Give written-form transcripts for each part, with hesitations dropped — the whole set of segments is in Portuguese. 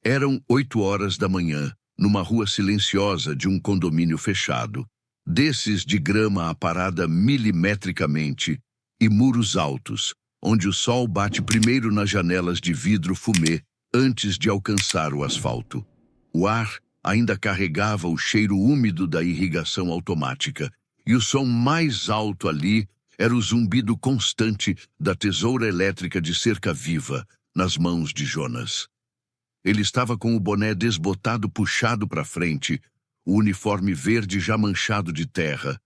Eram 8 horas da manhã, numa rua silenciosa de um condomínio fechado, desses de grama aparada milimetricamente e muros altos, onde o sol bate primeiro nas janelas de vidro fumê antes de alcançar o asfalto. O ar ainda carregava o cheiro úmido da irrigação automática, e o som mais alto ali era o zumbido constante da tesoura elétrica de cerca viva nas mãos de Jonas. Ele estava com o boné desbotado puxado para frente, o uniforme verde já manchado de terra,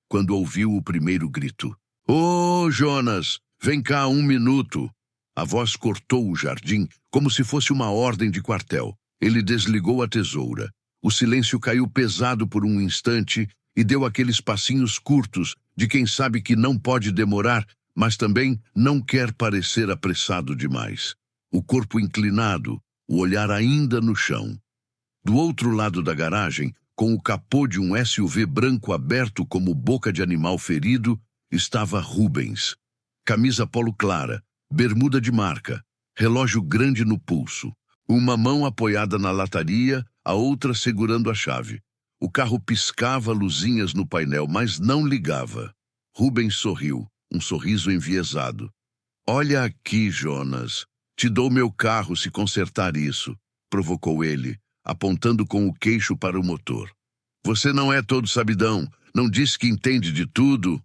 quando ouviu o primeiro grito. "Ô, Jonas, vem cá 1 minuto!" A voz cortou o jardim como se fosse uma ordem de quartel. Ele desligou a tesoura. O silêncio caiu pesado por um instante e deu aqueles passinhos curtos de quem sabe que não pode demorar, mas também não quer parecer apressado demais. O corpo inclinado, o olhar ainda no chão. Do outro lado da garagem, com o capô de um SUV branco aberto como boca de animal ferido, estava Rubens. Camisa polo clara, bermuda de marca, relógio grande no pulso. Uma mão apoiada na lataria, a outra segurando a chave. O carro piscava luzinhas no painel, mas não ligava. Rubens sorriu, um sorriso enviesado. "Olha aqui, Jonas. Te dou meu carro se consertar isso", provocou ele, apontando com o queixo para o motor. "Você não é todo sabidão, não disse que entende de tudo?"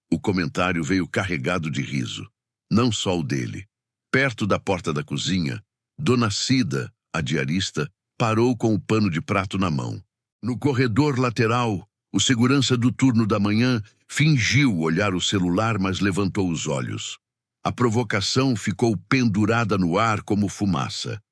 O comentário veio carregado de riso. Não só o dele. Perto da porta da cozinha, Dona Cida, a diarista, parou com o pano de prato na mão. No corredor lateral, o segurança do turno da manhã fingiu olhar o celular, mas levantou os olhos. A provocação ficou pendurada no ar como fumaça.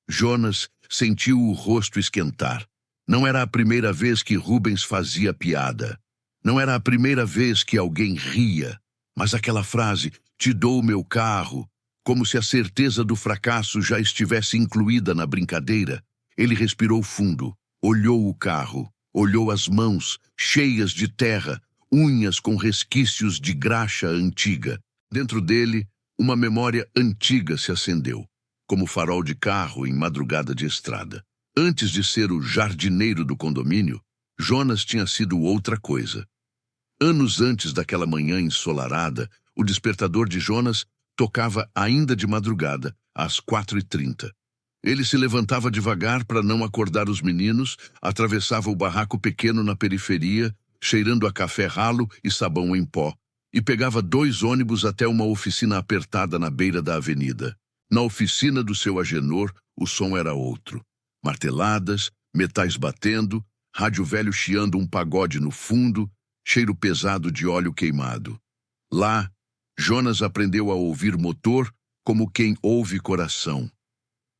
Jonas sentiu o rosto esquentar. Não era a primeira vez que Rubens fazia piada. Não era a primeira vez que alguém ria. Mas aquela frase, "te dou meu carro", como se a certeza do fracasso já estivesse incluída na brincadeira. Ele respirou fundo, olhou o carro, olhou as mãos, cheias de terra, unhas com resquícios de graxa antiga. Dentro dele, uma memória antiga se acendeu, como farol de carro em madrugada de estrada. Antes de ser o jardineiro do condomínio, Jonas tinha sido outra coisa. Anos antes daquela manhã ensolarada, o despertador de Jonas tocava ainda de madrugada, às 4h30. Ele se levantava devagar para não acordar os meninos, atravessava o barraco pequeno na periferia, cheirando a café ralo e sabão em pó, e pegava 2 ônibus até uma oficina apertada na beira da avenida. Na oficina do seu Agenor, o som era outro. Marteladas, metais batendo, rádio velho chiando um pagode no fundo, cheiro pesado de óleo queimado. Lá, Jonas aprendeu a ouvir motor como quem ouve coração.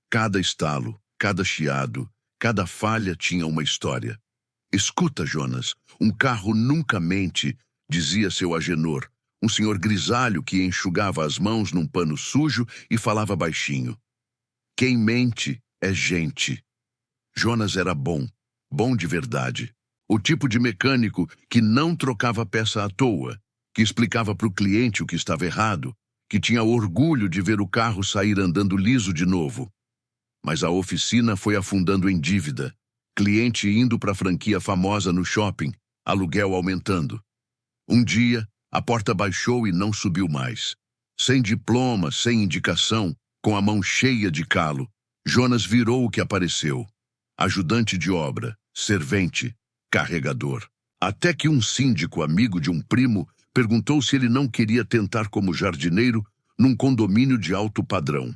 Cada estalo, cada chiado, cada falha tinha uma história. "Escuta, Jonas, um carro nunca mente", dizia seu Agenor, um senhor grisalho que enxugava as mãos num pano sujo e falava baixinho. "Quem mente é gente." Jonas era bom, bom de verdade. O tipo de mecânico que não trocava peça à toa, que explicava para o cliente o que estava errado, que tinha orgulho de ver o carro sair andando liso de novo. Mas a oficina foi afundando em dívida, cliente indo para a franquia famosa no shopping, aluguel aumentando. Um dia, a porta baixou e não subiu mais. Sem diploma, sem indicação, com a mão cheia de calo, Jonas virou o que apareceu. Ajudante de obra, servente, carregador. Até que um síndico amigo de um primo perguntou se ele não queria tentar como jardineiro num condomínio de alto padrão.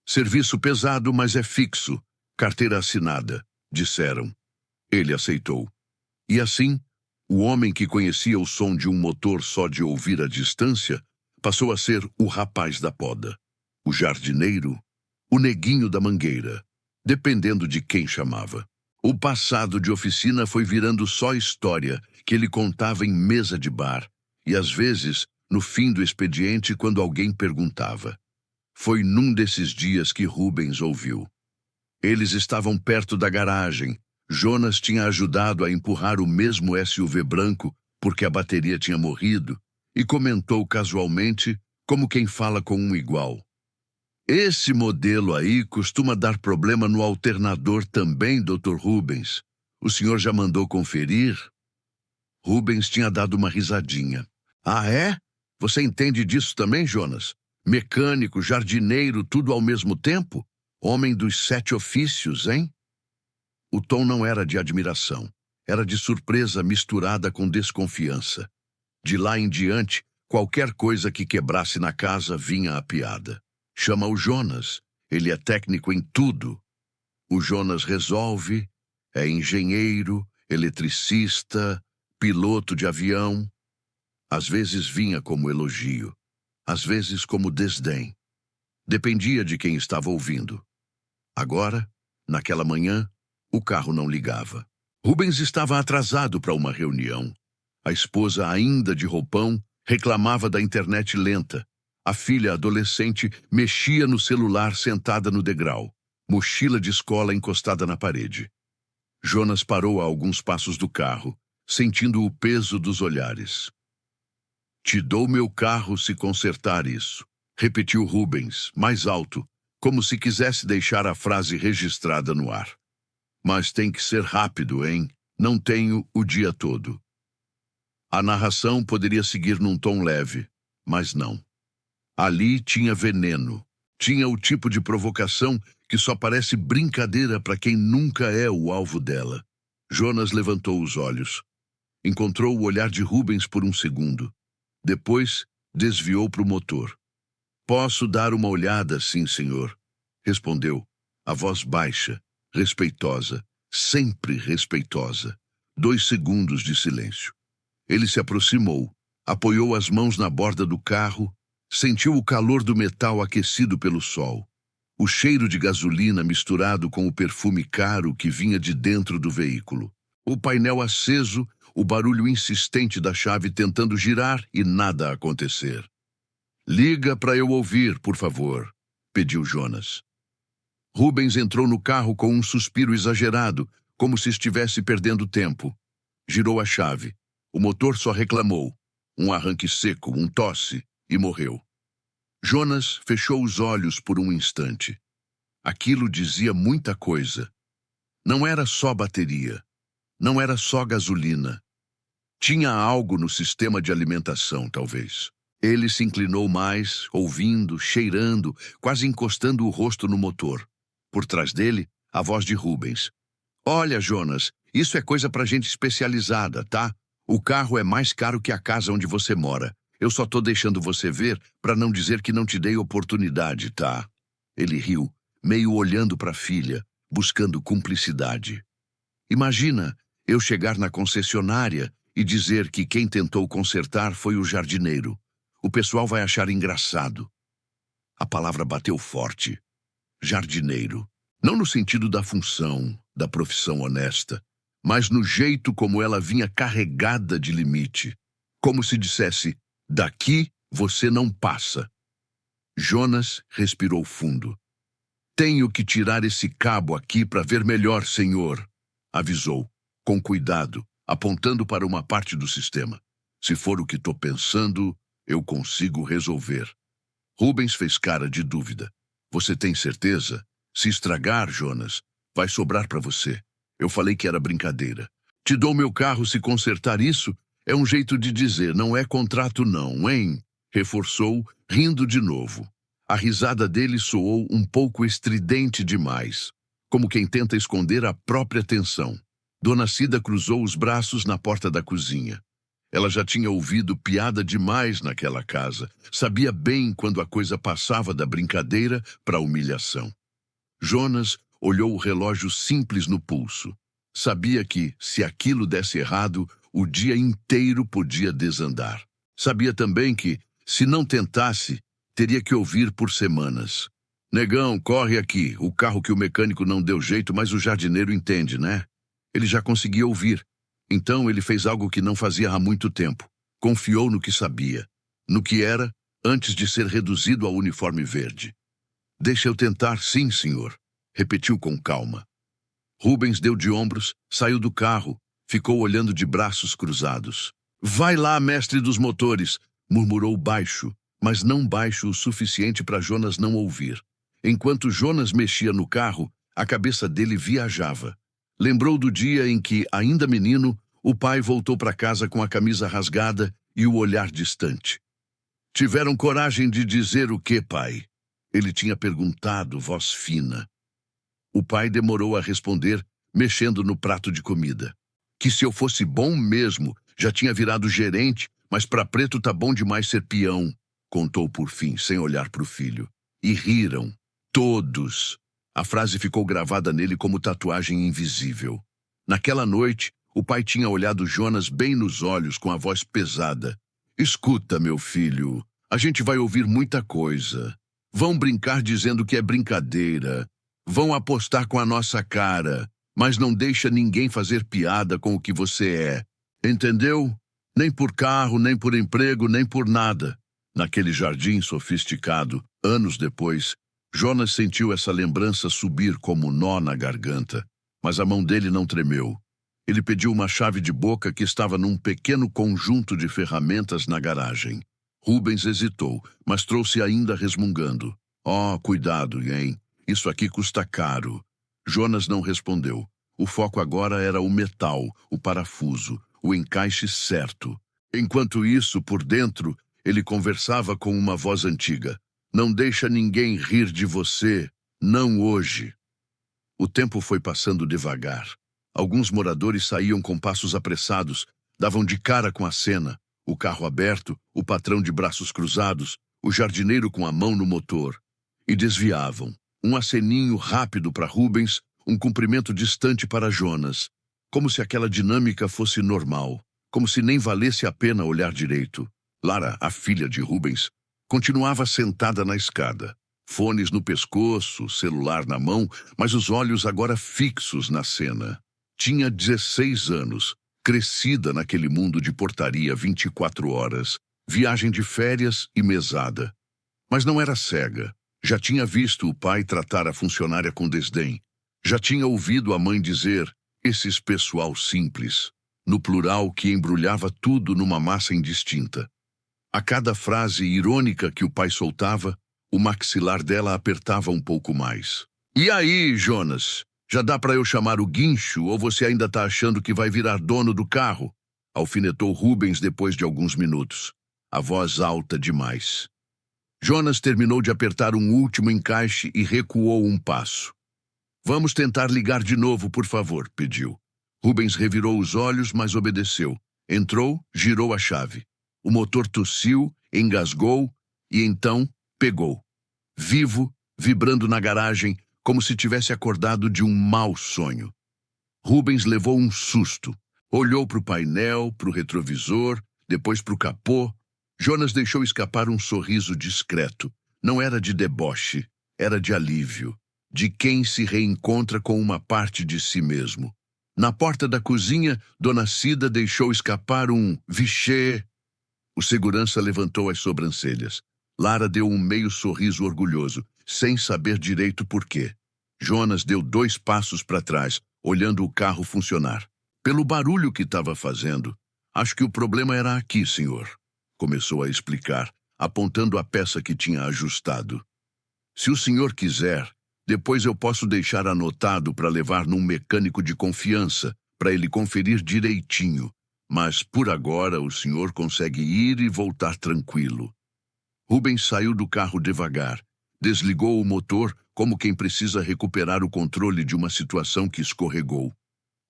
"Serviço pesado, mas é fixo. Carteira assinada", disseram. Ele aceitou. E assim, o homem que conhecia o som de um motor só de ouvir à distância passou a ser o rapaz da poda, o jardineiro, o neguinho da mangueira, dependendo de quem chamava. O passado de oficina foi virando só história que ele contava em mesa de bar, e às vezes, no fim do expediente, quando alguém perguntava. Foi num desses dias que Rubens ouviu. Eles estavam perto da garagem. Jonas tinha ajudado a empurrar o mesmo SUV branco porque a bateria tinha morrido, e comentou casualmente, como quem fala com um igual. Esse modelo aí costuma dar problema no alternador também, Dr. Rubens. O senhor já mandou conferir? Rubens tinha dado uma risadinha. Ah, é? Você entende disso também, Jonas? Mecânico, jardineiro, tudo ao mesmo tempo? Homem dos 7 ofícios, hein? O tom não era de admiração. Era de surpresa misturada com desconfiança. De lá em diante, qualquer coisa que quebrasse na casa vinha a piada. Chama o Jonas. Ele é técnico em tudo. O Jonas resolve, é engenheiro, eletricista, piloto de avião. Às vezes vinha como elogio, às vezes como desdém. Dependia de quem estava ouvindo. Agora, naquela manhã, o carro não ligava. Rubens estava atrasado para uma reunião. A esposa, ainda de roupão, reclamava da internet lenta. A filha adolescente mexia no celular sentada no degrau, mochila de escola encostada na parede. Jonas parou a alguns passos do carro, sentindo o peso dos olhares. Te dou meu carro se consertar isso, repetiu Rubens, mais alto, como se quisesse deixar a frase registrada no ar. Mas tem que ser rápido, hein? Não tenho o dia todo. A narração poderia seguir num tom leve, mas não. Ali tinha veneno. Tinha o tipo de provocação que só parece brincadeira para quem nunca é o alvo dela. Jonas levantou os olhos. Encontrou o olhar de Rubens por um segundo. Depois, desviou para o motor. Posso dar uma olhada, sim, senhor, respondeu, a voz baixa, respeitosa, sempre respeitosa. 2 segundos de silêncio. Ele se aproximou, apoiou as mãos na borda do carro, sentiu o calor do metal aquecido pelo sol, o cheiro de gasolina misturado com o perfume caro que vinha de dentro do veículo, o painel aceso, o barulho insistente da chave tentando girar e nada acontecer. Liga para eu ouvir, por favor, pediu Jonas. Rubens entrou no carro com um suspiro exagerado, como se estivesse perdendo tempo. Girou a chave. O motor só reclamou. Um arranque seco, um tosse, e morreu. Jonas fechou os olhos por um instante. Aquilo dizia muita coisa. Não era só bateria. Não era só gasolina. Tinha algo no sistema de alimentação, talvez. Ele se inclinou mais, ouvindo, cheirando, quase encostando o rosto no motor. Por trás dele, a voz de Rubens. Olha, Jonas, isso é coisa para gente especializada, tá? O carro é mais caro que a casa onde você mora. Eu só tô deixando você ver para não dizer que não te dei oportunidade, tá? Ele riu, meio olhando para a filha, buscando cumplicidade. Imagina eu chegar na concessionária e dizer que quem tentou consertar foi o jardineiro. O pessoal vai achar engraçado. A palavra bateu forte. Jardineiro. Não no sentido da função, da profissão honesta, mas no jeito como ela vinha carregada de limite. Como se dissesse, daqui você não passa. Jonas respirou fundo. Tenho que tirar esse cabo aqui para ver melhor, senhor, avisou, com cuidado, apontando para uma parte do sistema. Se for o que estou pensando, eu consigo resolver. Rubens fez cara de dúvida. Você tem certeza? Se estragar, Jonas, vai sobrar para você. Eu falei que era brincadeira. Te dou meu carro se consertar isso? É um jeito de dizer, não é contrato não, hein? Reforçou, rindo de novo. A risada dele soou um pouco estridente demais, como quem tenta esconder a própria tensão. Dona Cida cruzou os braços na porta da cozinha. Ela já tinha ouvido piada demais naquela casa. Sabia bem quando a coisa passava da brincadeira para a humilhação. Jonas olhou o relógio simples no pulso. Sabia que, se aquilo desse errado, o dia inteiro podia desandar. Sabia também que, se não tentasse, teria que ouvir por semanas. Negão, corre aqui. O carro que o mecânico não deu jeito, mas o jardineiro entende, né? Ele já conseguia ouvir. Então ele fez algo que não fazia há muito tempo. Confiou no que sabia. No que era, antes de ser reduzido ao uniforme verde. Deixa eu tentar, sim, senhor, repetiu com calma. Rubens deu de ombros, saiu do carro, ficou olhando de braços cruzados. Vai lá, mestre dos motores, murmurou baixo, mas não baixo o suficiente para Jonas não ouvir. Enquanto Jonas mexia no carro, a cabeça dele viajava. Lembrou do dia em que, ainda menino, o pai voltou para casa com a camisa rasgada e o olhar distante. Tiveram coragem de dizer o quê, pai? Ele tinha perguntado, voz fina. O pai demorou a responder, mexendo no prato de comida. Que se eu fosse bom mesmo, já tinha virado gerente, mas para preto tá bom demais ser peão, contou por fim, sem olhar para o filho. E riram. Todos. A frase ficou gravada nele como tatuagem invisível. Naquela noite, o pai tinha olhado Jonas bem nos olhos com a voz pesada. Escuta, meu filho, a gente vai ouvir muita coisa. Vão brincar dizendo que é brincadeira. Vão apostar com a nossa cara, mas não deixa ninguém fazer piada com o que você é. Entendeu? Nem por carro, nem por emprego, nem por nada. Naquele jardim sofisticado, anos depois, Jonas sentiu essa lembrança subir como nó na garganta, mas a mão dele não tremeu. Ele pediu uma chave de boca que estava num pequeno conjunto de ferramentas na garagem. Rubens hesitou, mas trouxe ainda resmungando. Oh, cuidado, hein? Isso aqui custa caro. Jonas não respondeu. O foco agora era o metal, o parafuso, o encaixe certo. Enquanto isso, por dentro, ele conversava com uma voz antiga. Não deixa ninguém rir de você, não hoje. O tempo foi passando devagar. Alguns moradores saíam com passos apressados, davam de cara com a cena. O carro aberto, o patrão de braços cruzados, o jardineiro com a mão no motor. E desviavam. Um aceninho rápido para Rubens, um cumprimento distante para Jonas. Como se aquela dinâmica fosse normal. Como se nem valesse a pena olhar direito. Lara, a filha de Rubens, continuava sentada na escada. Fones no pescoço, celular na mão, mas os olhos agora fixos na cena. Tinha 16 anos, crescida naquele mundo de portaria 24 horas, viagem de férias e mesada. Mas não era cega. Já tinha visto o pai tratar a funcionária com desdém. Já tinha ouvido a mãe dizer, esses pessoal simples, no plural que embrulhava tudo numa massa indistinta. A cada frase irônica que o pai soltava, o maxilar dela apertava um pouco mais. E aí, Jonas? Já dá para eu chamar o guincho ou você ainda tá achando que vai virar dono do carro? Alfinetou Rubens depois de alguns minutos. A voz alta demais. Jonas terminou de apertar um último encaixe e recuou um passo. Vamos tentar ligar de novo, por favor, pediu. Rubens revirou os olhos, mas obedeceu. Entrou, girou a chave. O motor tossiu, engasgou e então pegou. Vivo, vibrando na garagem, como se tivesse acordado de um mau sonho. Rubens levou um susto. Olhou para o painel, para o retrovisor, depois para o capô. Jonas deixou escapar um sorriso discreto. Não era de deboche, era de alívio. De quem se reencontra com uma parte de si mesmo. Na porta da cozinha, Dona Cida deixou escapar um vichê. O segurança levantou as sobrancelhas. Lara deu um meio sorriso orgulhoso, sem saber direito por quê. Jonas deu 2 passos para trás, olhando o carro funcionar. Pelo barulho que estava fazendo, acho que o problema era aqui, senhor. Começou a explicar, apontando a peça que tinha ajustado. Se o senhor quiser, depois eu posso deixar anotado para levar num mecânico de confiança, para ele conferir direitinho. Mas, por agora, o senhor consegue ir e voltar tranquilo. Rubens saiu do carro devagar. Desligou o motor como quem precisa recuperar o controle de uma situação que escorregou.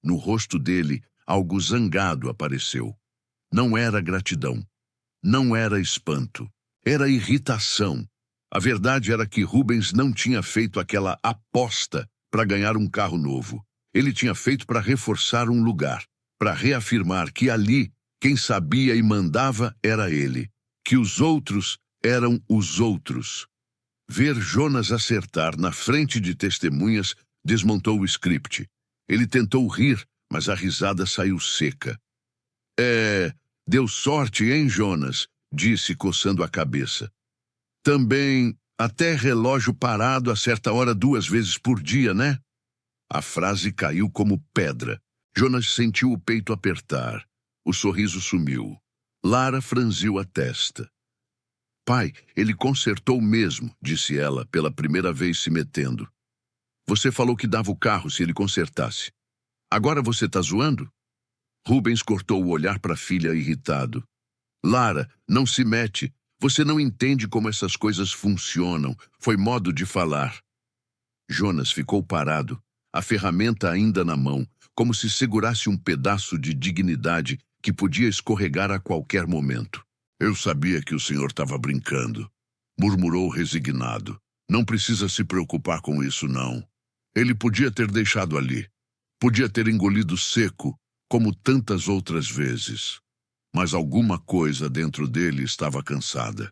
No rosto dele, algo zangado apareceu. Não era gratidão. Não era espanto. Era irritação. A verdade era que Rubens não tinha feito aquela aposta para ganhar um carro novo. Ele tinha feito para reforçar um lugar. Para reafirmar que ali, quem sabia e mandava era ele, que os outros eram os outros. Ver Jonas acertar na frente de testemunhas desmontou o script. Ele tentou rir, mas a risada saiu seca. Deu sorte, hein, Jonas? Disse, coçando a cabeça. Também, até relógio parado a certa hora 2 vezes por dia, né? A frase caiu como pedra. Jonas sentiu o peito apertar. O sorriso sumiu. Lara franziu a testa. Pai, ele consertou mesmo, disse ela, pela primeira vez se metendo. Você falou que dava o carro se ele consertasse. Agora você tá zoando? Rubens cortou o olhar para a filha irritado. Lara, não se mete. Você não entende como essas coisas funcionam. Foi modo de falar. Jonas ficou parado, a ferramenta ainda na mão, como se segurasse um pedaço de dignidade que podia escorregar a qualquer momento. Eu sabia que o senhor estava brincando, murmurou resignado. Não precisa se preocupar com isso, não. Ele podia ter deixado ali. Podia ter engolido seco, como tantas outras vezes. Mas alguma coisa dentro dele estava cansada.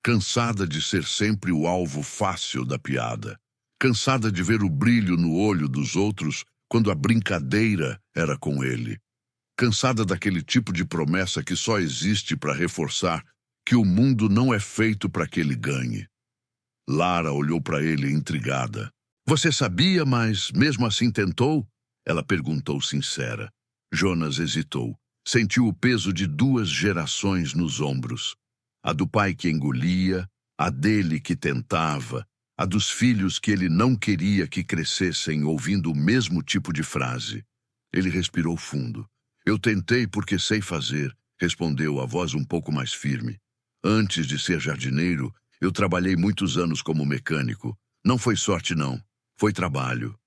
Cansada de ser sempre o alvo fácil da piada. Cansada de ver o brilho no olho dos outros quando a brincadeira era com ele. Cansada daquele tipo de promessa que só existe para reforçar que o mundo não é feito para que ele ganhe. Lara olhou para ele intrigada. Você sabia, mas mesmo assim tentou? Ela perguntou sincera. Jonas hesitou. Sentiu o peso de 2 gerações nos ombros. A do pai que engolia, a dele que tentava, a dos filhos que ele não queria que crescessem ouvindo o mesmo tipo de frase. Ele respirou fundo. Eu tentei porque sei fazer, respondeu a voz um pouco mais firme. Antes de ser jardineiro, eu trabalhei muitos anos como mecânico. Não foi sorte, não. Foi trabalho.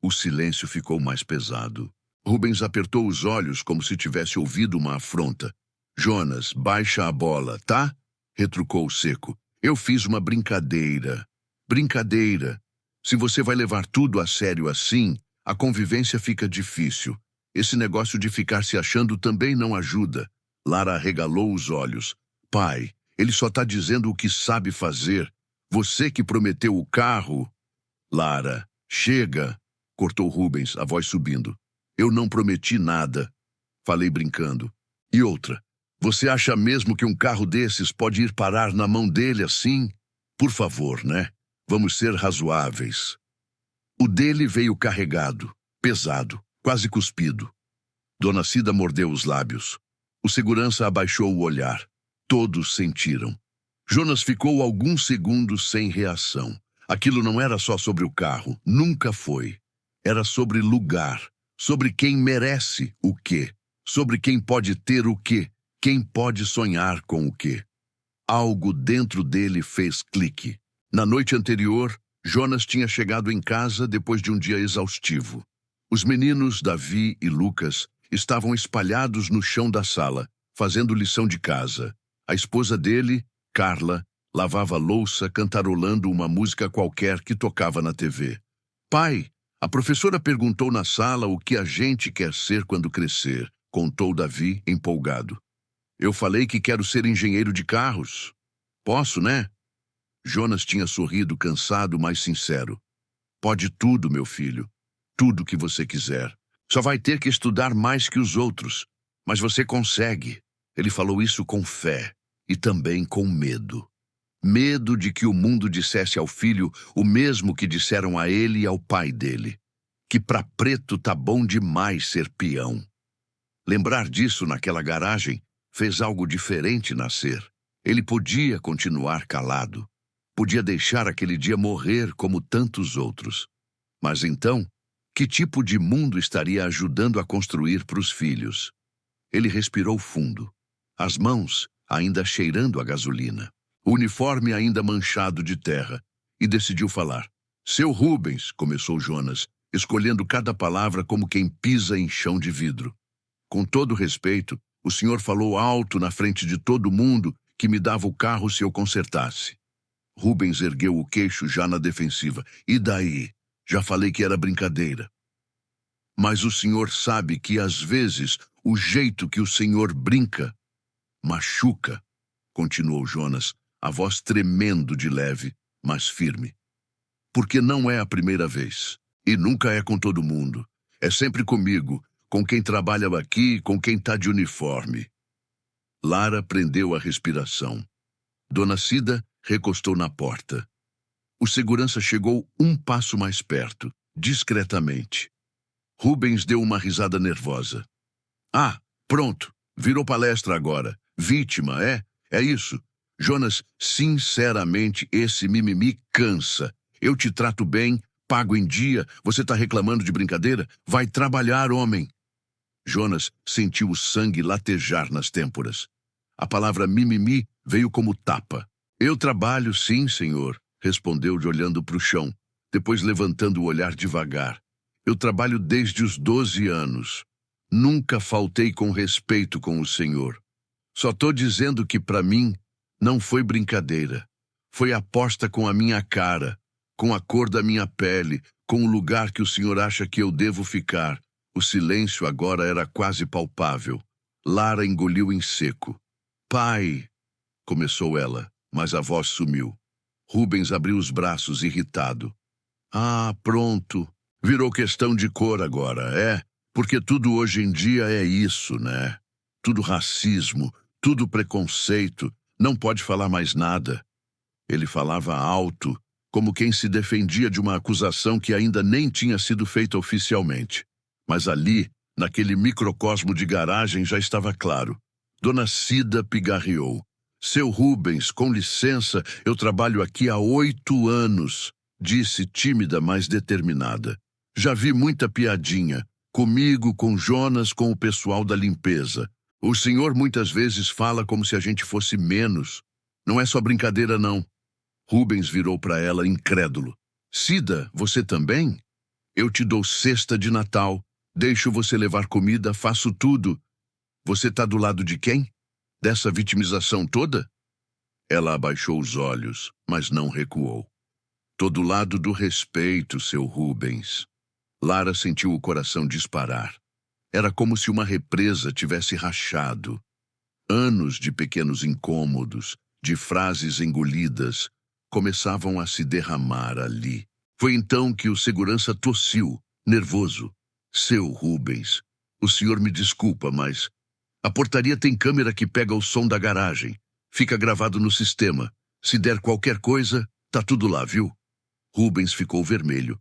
O silêncio ficou mais pesado. Rubens apertou os olhos como se tivesse ouvido uma afronta. Jonas, baixa a bola, tá? Retrucou seco. Eu fiz uma brincadeira. Brincadeira. Se você vai levar tudo a sério assim, a convivência fica difícil. Esse negócio de ficar se achando também não ajuda. Lara arregalou os olhos. Pai, ele só tá dizendo o que sabe fazer. Você que prometeu o carro. Lara, chega, cortou Rubens, a voz subindo. Eu não prometi nada. Falei brincando. E outra, você acha mesmo que um carro desses pode ir parar na mão dele assim? Por favor, né? Vamos ser razoáveis. O dele veio carregado, pesado, quase cuspido. Dona Cida mordeu os lábios. O segurança abaixou o olhar. Todos sentiram. Jonas ficou alguns segundos sem reação. Aquilo não era só sobre o carro, nunca foi. Era sobre lugar, sobre quem merece o quê, sobre quem pode ter o quê, quem pode sonhar com o quê. Algo dentro dele fez clique. Na noite anterior, Jonas tinha chegado em casa depois de um dia exaustivo. Os meninos, Davi e Lucas, estavam espalhados no chão da sala, fazendo lição de casa. A esposa dele, Carla, lavava louça cantarolando uma música qualquer que tocava na TV. Pai, a professora perguntou na sala o que a gente quer ser quando crescer, contou Davi, empolgado. Eu falei que quero ser engenheiro de carros. Posso, né? Jonas tinha sorrido cansado, mas sincero. Pode tudo, meu filho. Tudo que você quiser. Só vai ter que estudar mais que os outros. Mas você consegue. Ele falou isso com fé e também com medo. Medo de que o mundo dissesse ao filho o mesmo que disseram a ele e ao pai dele. Que pra preto tá bom demais ser peão. Lembrar disso naquela garagem fez algo diferente nascer. Ele podia continuar calado. Podia deixar aquele dia morrer como tantos outros. Mas então, que tipo de mundo estaria ajudando a construir para os filhos? Ele respirou fundo, as mãos ainda cheirando a gasolina, o uniforme ainda manchado de terra, e decidiu falar. Seu Rubens, começou Jonas, escolhendo cada palavra como quem pisa em chão de vidro. Com todo respeito, o senhor falou alto na frente de todo mundo que me dava o carro se eu consertasse. Rubens ergueu o queixo já na defensiva. E daí? Já falei que era brincadeira. Mas o senhor sabe que, às vezes, o jeito que o senhor brinca machuca, continuou Jonas, a voz tremendo de leve, mas firme. Porque não é a primeira vez. E nunca é com todo mundo. É sempre comigo, com quem trabalha aqui, com quem tá de uniforme. Lara prendeu a respiração. Dona Cida recostou na porta. O segurança chegou um passo mais perto, discretamente. Rubens deu uma risada nervosa. Ah, pronto, virou palestra agora. Vítima, é? É isso. Jonas, sinceramente, esse mimimi cansa. Eu te trato bem, pago em dia, você tá reclamando de brincadeira? Vai trabalhar, homem. Jonas sentiu o sangue latejar nas têmporas. A palavra mimimi veio como tapa. Eu trabalho, sim, senhor, respondeu-lhe olhando para o chão, depois levantando o olhar devagar. Eu trabalho desde os 12 anos. Nunca faltei com respeito com o senhor. Só tô dizendo que, para mim, não foi brincadeira. Foi aposta com a minha cara, com a cor da minha pele, com o lugar que o senhor acha que eu devo ficar. O silêncio agora era quase palpável. Lara engoliu em seco. Pai, começou ela, mas a voz sumiu. Rubens abriu os braços, irritado. Ah, pronto. Virou questão de cor agora, é? Porque tudo hoje em dia é isso, né? Tudo racismo, tudo preconceito. Não pode falar mais nada. Ele falava alto, como quem se defendia de uma acusação que ainda nem tinha sido feita oficialmente. Mas ali, naquele microcosmo de garagem, já estava claro. Dona Cida pigarreou. Seu Rubens, com licença, eu trabalho aqui há 8 anos, disse tímida, mas determinada. Já vi muita piadinha, comigo, com Jonas, com o pessoal da limpeza. O senhor muitas vezes fala como se a gente fosse menos. Não é só brincadeira, não. Rubens virou para ela, incrédulo. Cida, você também? Eu te dou cesta de Natal, deixo você levar comida, faço tudo. Você tá do lado de quem? Dessa vitimização toda? Ela abaixou os olhos, mas não recuou. Tô do lado do respeito, seu Rubens. Lara sentiu o coração disparar. Era como se uma represa tivesse rachado. Anos de pequenos incômodos, de frases engolidas, começavam a se derramar ali. Foi então que o segurança tossiu, nervoso. Seu Rubens, o senhor me desculpa, mas a portaria tem câmera que pega o som da garagem. Fica gravado no sistema. Se der qualquer coisa, tá tudo lá, viu? Rubens ficou vermelho.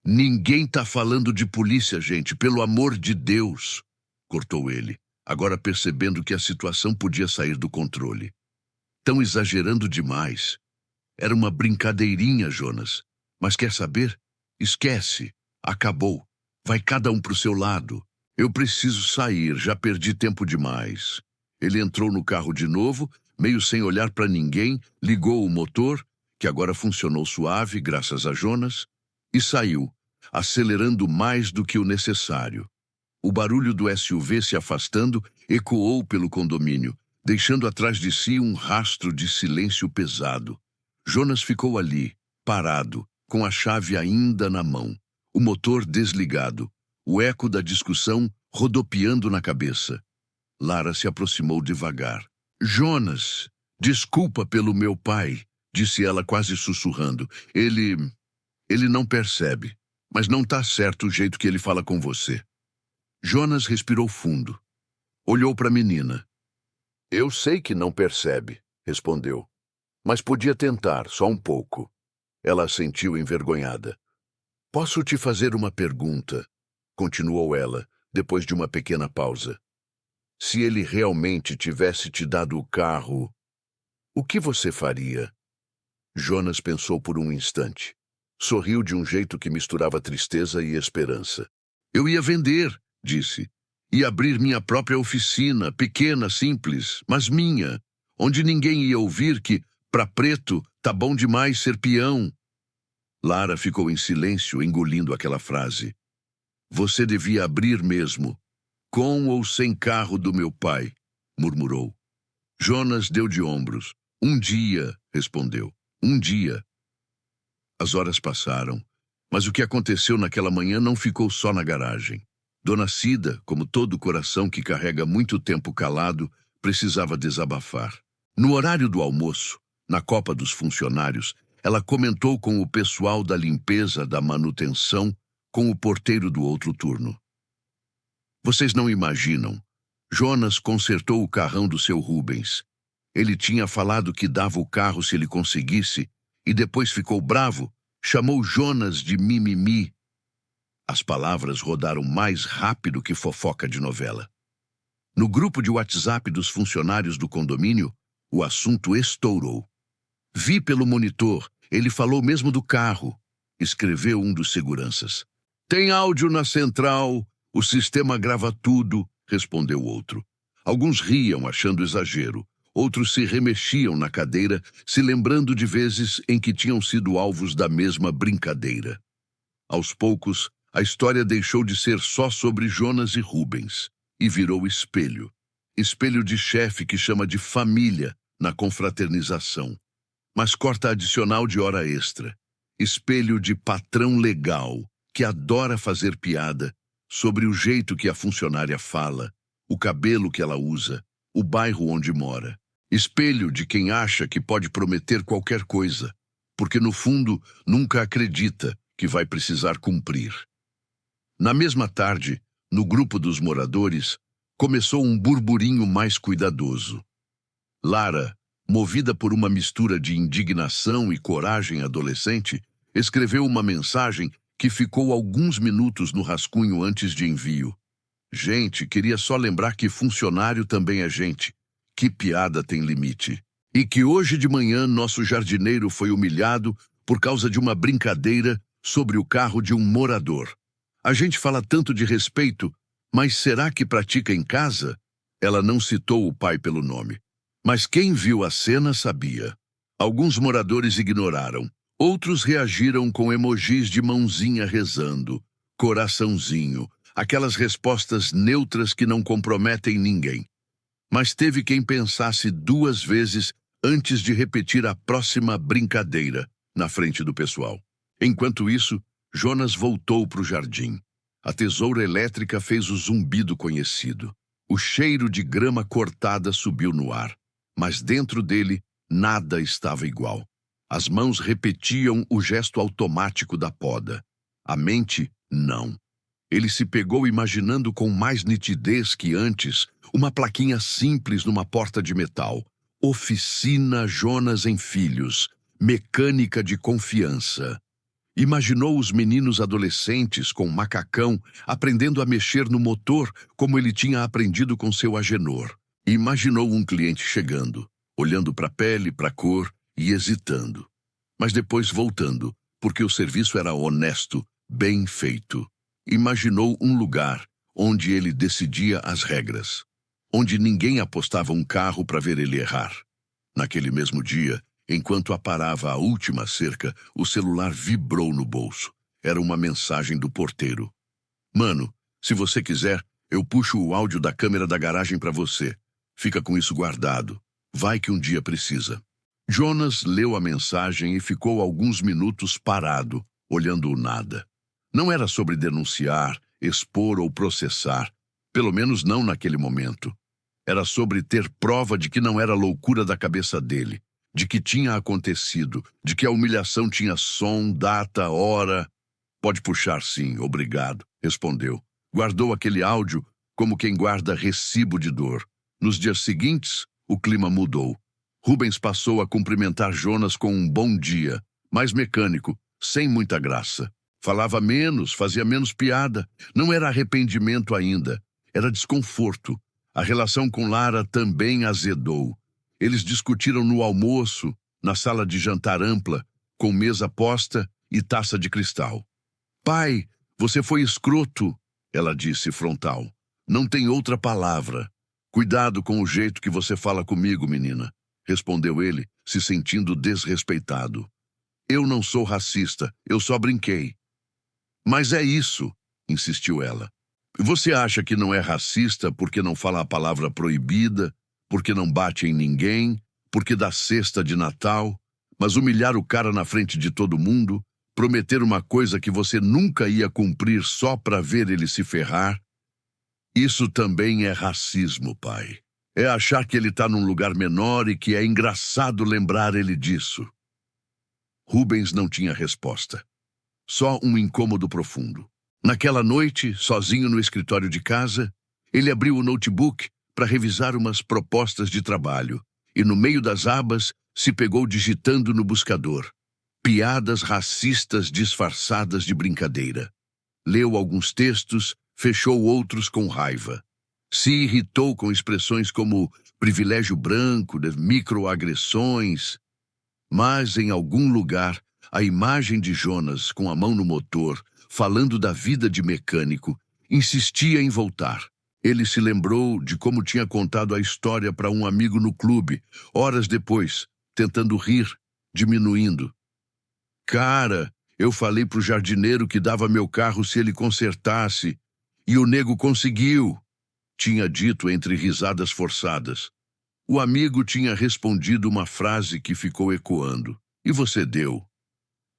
Ninguém tá falando de polícia, gente, pelo amor de Deus, cortou ele, agora percebendo que a situação podia sair do controle. Tão exagerando demais. Era uma brincadeirinha, Jonas. Mas quer saber? Esquece. Acabou. Vai cada um pro seu lado. Eu preciso sair, já perdi tempo demais. Ele entrou no carro de novo, meio sem olhar para ninguém, ligou o motor, que agora funcionou suave, graças a Jonas, e saiu, acelerando mais do que o necessário. O barulho do SUV se afastando ecoou pelo condomínio, deixando atrás de si um rastro de silêncio pesado. Jonas ficou ali, parado, com a chave ainda na mão, o motor desligado, o eco da discussão rodopiando na cabeça. Lara se aproximou devagar. Jonas, desculpa pelo meu pai, disse ela quase sussurrando. Ele não percebe, mas não tá certo o jeito que ele fala com você. Jonas respirou fundo. Olhou para a menina. Eu sei que não percebe, respondeu. Mas podia tentar, só um pouco. Ela assentiu envergonhada. Posso te fazer uma pergunta? Continuou ela, depois de uma pequena pausa. Se ele realmente tivesse te dado o carro, o que você faria? Jonas pensou por um instante. Sorriu de um jeito que misturava tristeza e esperança. Eu ia vender, disse. Ia abrir minha própria oficina, pequena, simples, mas minha, onde ninguém ia ouvir que, pra preto, tá bom demais ser peão. Lara ficou em silêncio, engolindo aquela frase. Você devia abrir mesmo, com ou sem carro do meu pai, murmurou. Jonas deu de ombros. Um dia, respondeu. Um dia. As horas passaram, mas o que aconteceu naquela manhã não ficou só na garagem. Dona Cida, como todo coração que carrega muito tempo calado, precisava desabafar. No horário do almoço, na copa dos funcionários, ela comentou com o pessoal da limpeza, da manutenção, com o porteiro do outro turno. Vocês não imaginam. Jonas consertou o carrão do seu Rubens. Ele tinha falado que dava o carro se ele conseguisse, e depois ficou bravo, chamou Jonas de mimimi. As palavras rodaram mais rápido que fofoca de novela. No grupo de WhatsApp dos funcionários do condomínio, O assunto estourou. Vi pelo monitor, ele falou mesmo do carro, escreveu um dos seguranças. Tem áudio na central, o sistema grava tudo, respondeu outro. Alguns riam, achando exagero. Outros se remexiam na cadeira, se lembrando de vezes em que tinham sido alvos da mesma brincadeira. Aos poucos, a história deixou de ser só sobre Jonas e Rubens e virou espelho. Espelho de chefe que chama de família na confraternização, mas corta adicional de hora extra. Espelho de patrão legal que adora fazer piada sobre o jeito que a funcionária fala, o cabelo que ela usa, o bairro onde mora. Espelho de quem acha que pode prometer qualquer coisa, porque no fundo nunca acredita que vai precisar cumprir. Na mesma tarde, no grupo dos moradores, começou um burburinho mais cuidadoso. Lara, movida por uma mistura de indignação e coragem adolescente, escreveu uma mensagem que ficou alguns minutos no rascunho antes de envio. Gente, queria só lembrar que funcionário também é gente. Que piada tem limite. E que hoje de manhã nosso jardineiro foi humilhado por causa de uma brincadeira sobre o carro de um morador. A gente fala tanto de respeito, mas será que pratica em casa? Ela não citou o pai pelo nome. Mas quem viu a cena sabia. Alguns moradores ignoraram. Outros reagiram com emojis de mãozinha rezando, coraçãozinho, aquelas respostas neutras que não comprometem ninguém. Mas teve quem pensasse duas vezes antes de repetir a próxima brincadeira na frente do pessoal. Enquanto isso, Jonas voltou para o jardim. A tesoura elétrica fez o zumbido conhecido. O cheiro de grama cortada subiu no ar, mas dentro dele nada estava igual. As mãos repetiam o gesto automático da poda. A mente, não. Ele se pegou imaginando com mais nitidez que antes uma plaquinha simples numa porta de metal. Oficina Jonas em Filhos, mecânica de confiança. Imaginou os meninos adolescentes com macacão aprendendo a mexer no motor como ele tinha aprendido com seu Agenor. Imaginou um cliente chegando, olhando para a pele, para a cor e hesitando. Mas depois voltando, porque o serviço era honesto, bem feito. Imaginou um lugar onde ele decidia as regras, onde ninguém apostava um carro para ver ele errar. Naquele mesmo dia, enquanto aparava a última cerca, o celular vibrou no bolso. Era uma mensagem do porteiro. Mano, se você quiser, eu puxo o áudio da câmera da garagem para você. Fica com isso guardado. Vai que um dia precisa. Jonas leu a mensagem e ficou alguns minutos parado, olhando o nada. Não era sobre denunciar, expor ou processar, pelo menos não naquele momento. Era sobre ter prova de que não era loucura da cabeça dele, de que tinha acontecido, de que a humilhação tinha som, data, hora. Pode puxar sim, obrigado, respondeu. Guardou aquele áudio como quem guarda recibo de dor. Nos dias seguintes, o clima mudou. Rubens passou a cumprimentar Jonas com um bom dia, mais mecânico, sem muita graça. Falava menos, fazia menos piada. Não era arrependimento ainda, era desconforto. A relação com Lara também azedou. Eles discutiram no almoço, na sala de jantar ampla, com mesa posta e taça de cristal. Pai, você foi escroto, ela disse frontal. Não tem outra palavra. Cuidado com o jeito que você fala comigo, menina, respondeu ele, se sentindo desrespeitado. Eu não sou racista, eu só brinquei. Mas é isso, insistiu ela. Você acha que não é racista porque não fala a palavra proibida, porque não bate em ninguém, porque dá cesta de Natal, mas humilhar o cara na frente de todo mundo, prometer uma coisa que você nunca ia cumprir só para ver ele se ferrar? Isso também é racismo, pai. É achar que ele está num lugar menor e que é engraçado lembrar ele disso. Rubens não tinha resposta. Só um incômodo profundo. Naquela noite, sozinho no escritório de casa, ele abriu o notebook para revisar umas propostas de trabalho e, no meio das abas, se pegou digitando no buscador. Piadas racistas disfarçadas de brincadeira. Leu alguns textos, fechou outros com raiva. Se irritou com expressões como privilégio branco, de microagressões. Mas, em algum lugar, a imagem de Jonas, com a mão no motor, falando da vida de mecânico, insistia em voltar. Ele se lembrou de como tinha contado a história para um amigo no clube, horas depois, tentando rir, diminuindo. Cara, eu falei pro jardineiro que dava meu carro se ele consertasse, e o nego conseguiu, tinha dito entre risadas forçadas. O amigo tinha respondido uma frase que ficou ecoando. E você deu?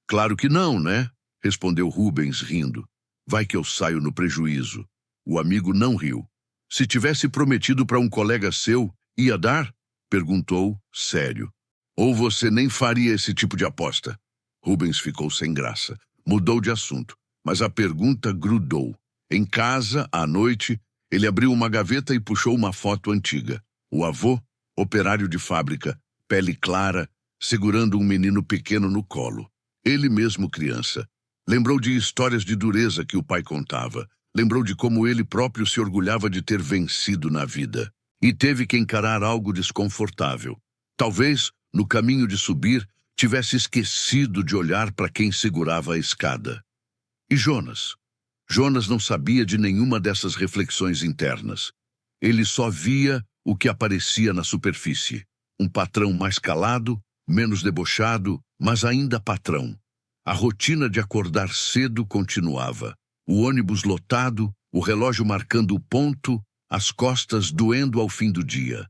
Claro que não, né? Respondeu Rubens, rindo. Vai que eu saio no prejuízo. O amigo não riu. Se tivesse prometido para um colega seu, ia dar? Perguntou, sério. Ou você nem faria esse tipo de aposta? Rubens ficou sem graça. Mudou de assunto, mas a pergunta grudou. Em casa, à noite, ele abriu uma gaveta e puxou uma foto antiga. O avô, operário de fábrica, pele clara, segurando um menino pequeno no colo. Ele mesmo criança. Lembrou de histórias de dureza que o pai contava. Lembrou de como ele próprio se orgulhava de ter vencido na vida. E teve que encarar algo desconfortável. Talvez, no caminho de subir, tivesse esquecido de olhar para quem segurava a escada. E Jonas? Jonas não sabia de nenhuma dessas reflexões internas. Ele só via o que aparecia na superfície. Um patrão mais calado, menos debochado, mas ainda patrão. A rotina de acordar cedo continuava. O ônibus lotado, o relógio marcando o ponto, as costas doendo ao fim do dia.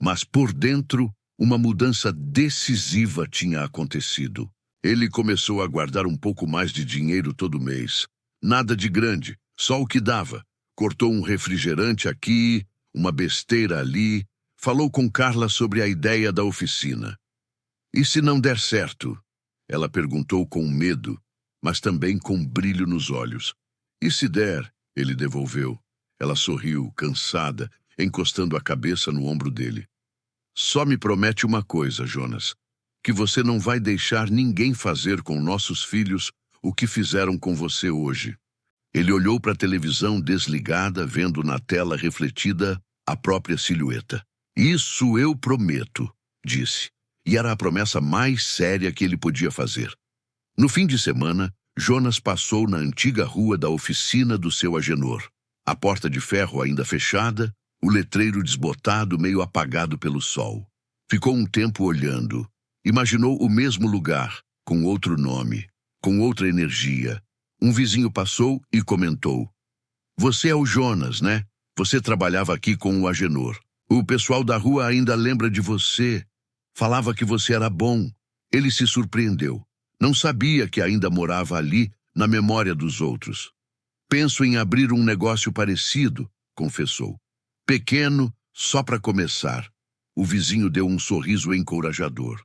Mas por dentro, uma mudança decisiva tinha acontecido. Ele começou a guardar um pouco mais de dinheiro todo mês. Nada de grande, só o que dava. Cortou um refrigerante aqui, uma besteira ali. Falou com Carla sobre a ideia da oficina. E se não der certo? Ela perguntou com medo, mas também com brilho nos olhos. E se der? Ele devolveu. Ela sorriu, cansada, encostando a cabeça no ombro dele. Só me promete uma coisa, Jonas, que você não vai deixar ninguém fazer com nossos filhos o que fizeram com você hoje. Ele olhou para a televisão desligada, vendo na tela refletida a própria silhueta. Isso eu prometo, disse, e era a promessa mais séria que ele podia fazer. No fim de semana, Jonas passou na antiga rua da oficina do seu Agenor. A porta de ferro ainda fechada, o letreiro desbotado, meio apagado pelo sol. Ficou um tempo olhando. Imaginou o mesmo lugar, com outro nome, com outra energia. Um vizinho passou e comentou. Você é o Jonas, né? Você trabalhava aqui com o Agenor. O pessoal da rua ainda lembra de você. Falava que você era bom. Ele se surpreendeu. Não sabia que ainda morava ali, na memória dos outros. Penso em abrir um negócio parecido, confessou. Pequeno, só para começar. O vizinho deu um sorriso encorajador.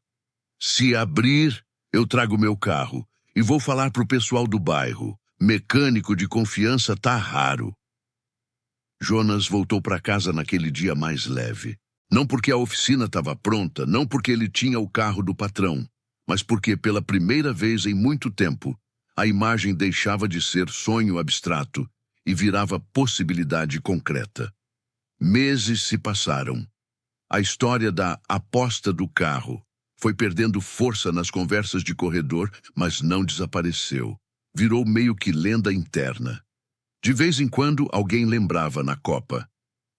Se abrir, eu trago meu carro e vou falar pro pessoal do bairro. Mecânico de confiança tá raro. Jonas voltou para casa naquele dia mais leve. Não porque a oficina estava pronta, não porque ele tinha o carro do patrão, mas porque, pela primeira vez em muito tempo, a imagem deixava de ser sonho abstrato e virava possibilidade concreta. Meses se passaram. A história da aposta do carro foi perdendo força nas conversas de corredor, mas não desapareceu. Virou meio que lenda interna. De vez em quando, alguém lembrava na copa.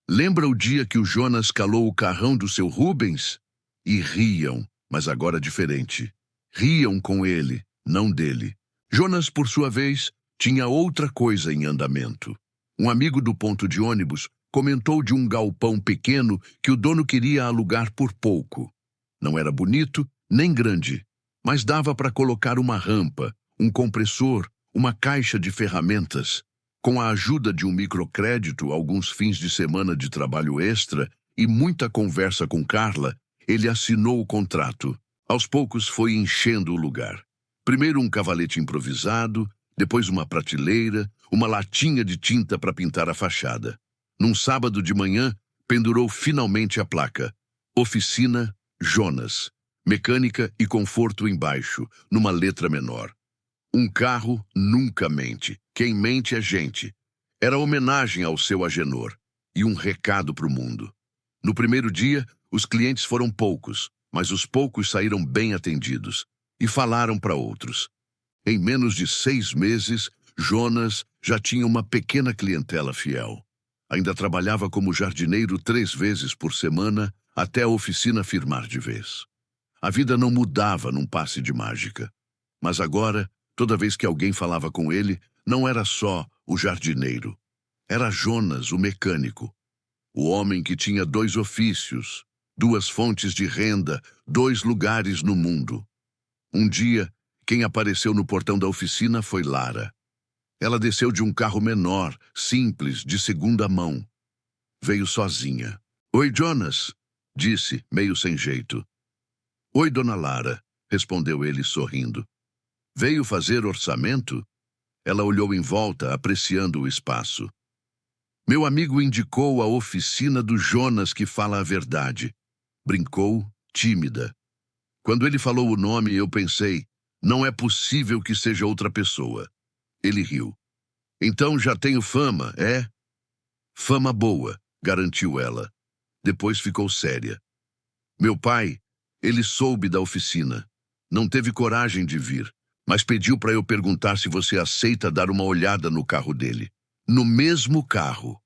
Lembra o dia que o Jonas calou o carrão do seu Rubens? E riam, mas agora diferente. Riam com ele, não dele. Jonas, por sua vez, tinha outra coisa em andamento. Um amigo do ponto de ônibus comentou de um galpão pequeno que o dono queria alugar por pouco. Não era bonito, nem grande, mas dava para colocar uma rampa, um compressor, uma caixa de ferramentas. Com a ajuda de um microcrédito, alguns fins de semana de trabalho extra e muita conversa com Carla, ele assinou o contrato. Aos poucos foi enchendo o lugar. Primeiro um cavalete improvisado, depois uma prateleira, uma latinha de tinta para pintar a fachada. Num sábado de manhã, pendurou finalmente a placa. Oficina Jonas. Mecânica e conforto embaixo, numa letra menor. Um carro nunca mente. Quem mente é gente. Era homenagem ao seu Agenor e um recado para o mundo. No primeiro dia, Os clientes foram poucos, mas os poucos saíram bem atendidos e falaram para outros. Em menos de 6 meses, Jonas já tinha uma pequena clientela fiel. Ainda trabalhava como jardineiro 3 vezes por semana até a oficina firmar de vez. A vida não mudava num passe de mágica. Mas agora, toda vez que alguém falava com ele, não era só o jardineiro. Era Jonas, o mecânico. O homem que tinha 2 ofícios, 2 fontes de renda, 2 lugares no mundo. Um dia, quem apareceu no portão da oficina foi Lara. Ela desceu de um carro menor, simples, de segunda mão. Veio sozinha. "Oi, Jonas", disse, meio sem jeito. "Oi, dona Lara", respondeu ele sorrindo. "Veio fazer orçamento?" Ela olhou em volta, apreciando o espaço. "Meu amigo indicou a oficina do Jonas que fala a verdade." Brincou, tímida. Quando ele falou o nome, eu pensei, não é possível que seja outra pessoa. Ele riu. "Então já tenho fama, é?" "Fama boa", garantiu ela. Depois ficou séria. "Meu pai, ele soube da oficina. Não teve coragem de vir, mas pediu para eu perguntar se você aceita dar uma olhada no carro dele." No mesmo carro.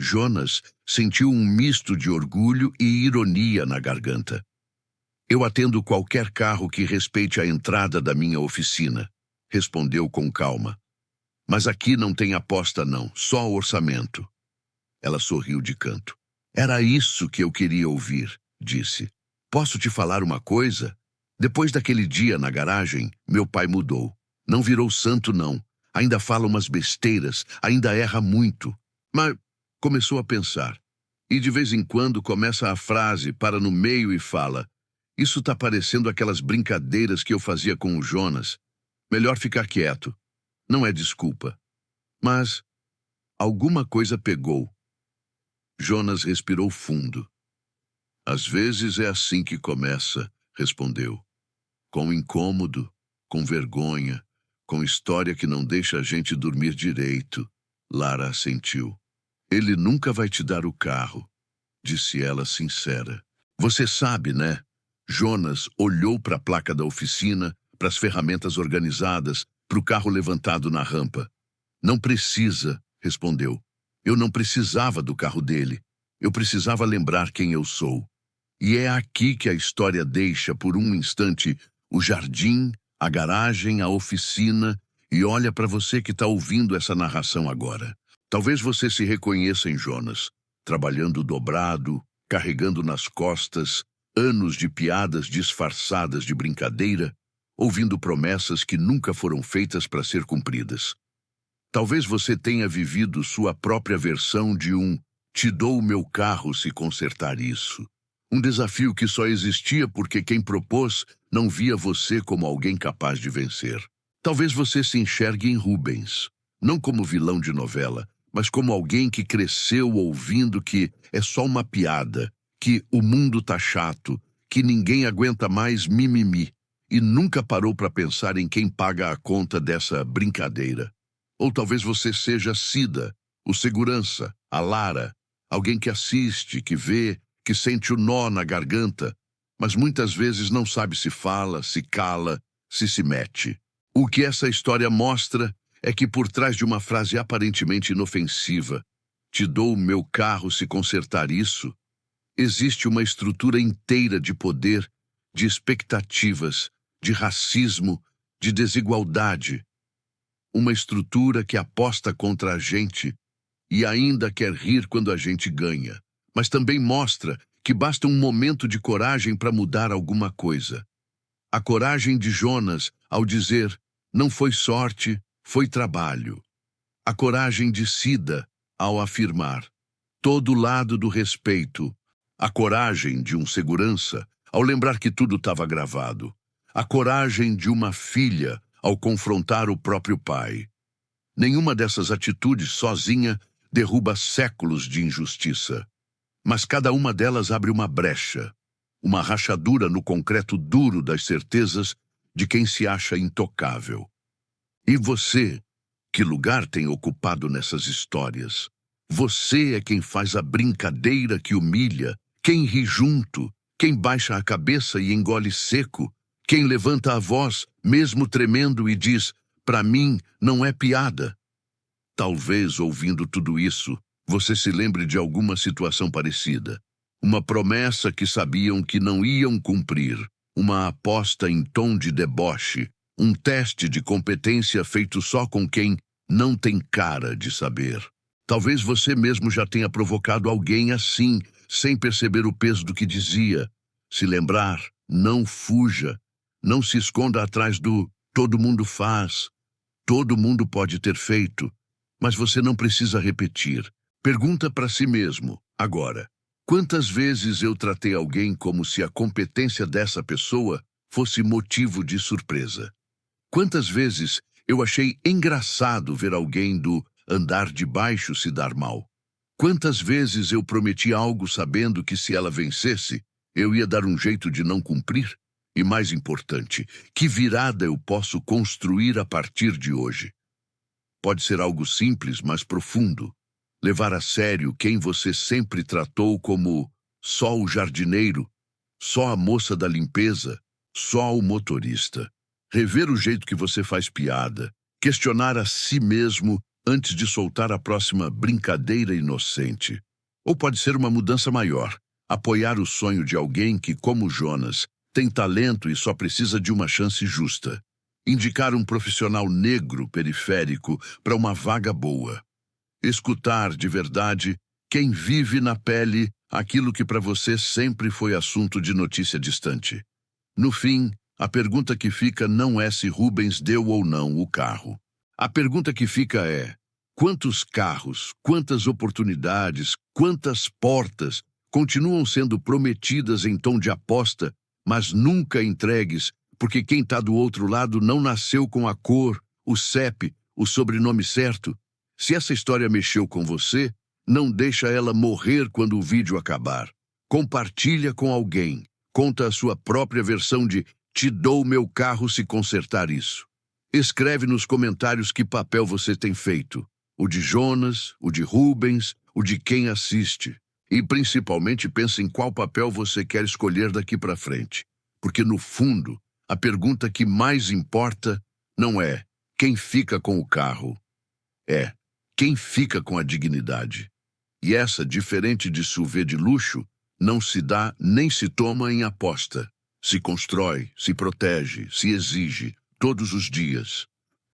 Jonas sentiu um misto de orgulho e ironia na garganta. "Eu atendo qualquer carro que respeite a entrada da minha oficina", respondeu com calma. "Mas aqui não tem aposta não, só orçamento." Ela sorriu de canto. "Era isso que eu queria ouvir", disse. "Posso te falar uma coisa? Depois daquele dia na garagem, meu pai mudou. Não virou santo, não. Ainda fala umas besteiras, ainda erra muito. Mas começou a pensar. E de vez em quando começa a frase, para no meio e fala: Isso tá parecendo aquelas brincadeiras que eu fazia com o Jonas. Melhor ficar quieto. Não é desculpa. Mas alguma coisa pegou." Jonas respirou fundo. "Às vezes é assim que começa", respondeu. "Com incômodo, com vergonha, com história que não deixa a gente dormir direito." Lara assentiu. "Ele nunca vai te dar o carro", disse ela sincera. "Você sabe, né?" Jonas olhou para a placa da oficina, para as ferramentas organizadas, para o carro levantado na rampa. "Não precisa", respondeu. "Eu não precisava do carro dele. Eu precisava lembrar quem eu sou." E é aqui que a história deixa, por um instante, o jardim, a garagem, a oficina, e olha para você que está ouvindo essa narração agora. Talvez você se reconheça em Jonas, trabalhando dobrado, carregando nas costas anos de piadas disfarçadas de brincadeira, ouvindo promessas que nunca foram feitas para ser cumpridas. Talvez você tenha vivido sua própria versão de um "te dou o meu carro se consertar isso." Um desafio que só existia porque quem propôs não via você como alguém capaz de vencer. Talvez você se enxergue em Rubens, não como vilão de novela, mas como alguém que cresceu ouvindo que é só uma piada, que o mundo tá chato, que ninguém aguenta mais mimimi, e nunca parou para pensar em quem paga a conta dessa brincadeira. Ou talvez você seja Cida, o segurança, a Lara, alguém que assiste, que vê, que sente o nó na garganta, mas muitas vezes não sabe se fala, se cala, se mete. O que essa história mostra é que por trás de uma frase aparentemente inofensiva, "te dou o meu carro se consertar isso", existe uma estrutura inteira de poder, de expectativas, de racismo, de desigualdade. Uma estrutura que aposta contra a gente e ainda quer rir quando a gente ganha, mas também mostra que basta um momento de coragem para mudar alguma coisa. A coragem de Jonas ao dizer, "não foi sorte, foi trabalho." A coragem de Cida ao afirmar, "todo lado do respeito." A coragem de um segurança ao lembrar que tudo estava gravado. A coragem de uma filha ao confrontar o próprio pai. Nenhuma dessas atitudes sozinha derruba séculos de injustiça. Mas cada uma delas abre uma brecha, uma rachadura no concreto duro das certezas de quem se acha intocável. E você, que lugar tem ocupado nessas histórias? Você é quem faz a brincadeira que humilha, Quem ri junto, quem baixa a cabeça e engole seco, quem levanta a voz, mesmo tremendo, e diz: "Para mim não é piada." Talvez, ouvindo tudo isso, você se lembre de alguma situação parecida. Uma promessa que sabiam que não iam cumprir, uma aposta em tom de deboche, um teste de competência feito só com quem não tem cara de saber. Talvez você mesmo já tenha provocado alguém assim, sem perceber o peso do que dizia. Se lembrar, não fuja. Não se esconda atrás do "todo mundo faz", "todo mundo pode ter feito", mas você não precisa repetir. Pergunta para si mesmo, agora: quantas vezes eu tratei alguém como se a competência dessa pessoa fosse motivo de surpresa? Quantas vezes eu achei engraçado ver alguém do andar de baixo se dar mal? Quantas vezes eu prometi algo sabendo que se ela vencesse, eu ia dar um jeito de não cumprir? E mais importante, que virada eu posso construir a partir de hoje? Pode ser algo simples, mas profundo. Levar a sério quem você sempre tratou como só o jardineiro, só a moça da limpeza, só o motorista. Rever o jeito que você faz piada, questionar a si mesmo antes de soltar a próxima brincadeira inocente. Ou pode ser uma mudança maior, apoiar o sonho de alguém que, como Jonas, tem talento e só precisa de uma chance justa. Indicar um profissional negro periférico para uma vaga boa. Escutar de verdade quem vive na pele aquilo que para você sempre foi assunto de notícia distante. No fim, a pergunta que fica não é se Rubens deu ou não o carro. A pergunta que fica é: quantos carros, quantas oportunidades, quantas portas continuam sendo prometidas em tom de aposta, mas nunca entregues, porque quem está do outro lado não nasceu com a cor, o CEP, o sobrenome certo? Se essa história mexeu com você, não deixa ela morrer quando o vídeo acabar. Compartilha com alguém. Conta a sua própria versão de "te dou meu carro se consertar isso". Escreve nos comentários que papel você tem feito. O de Jonas, o de Rubens, o de quem assiste. E principalmente pensa em qual papel você quer escolher daqui para frente. Porque no fundo, a pergunta que mais importa não é quem fica com o carro, é quem fica com a dignidade. E essa, diferente de SUV de luxo, não se dá nem se toma em aposta. Se constrói, se protege, se exige, todos os dias.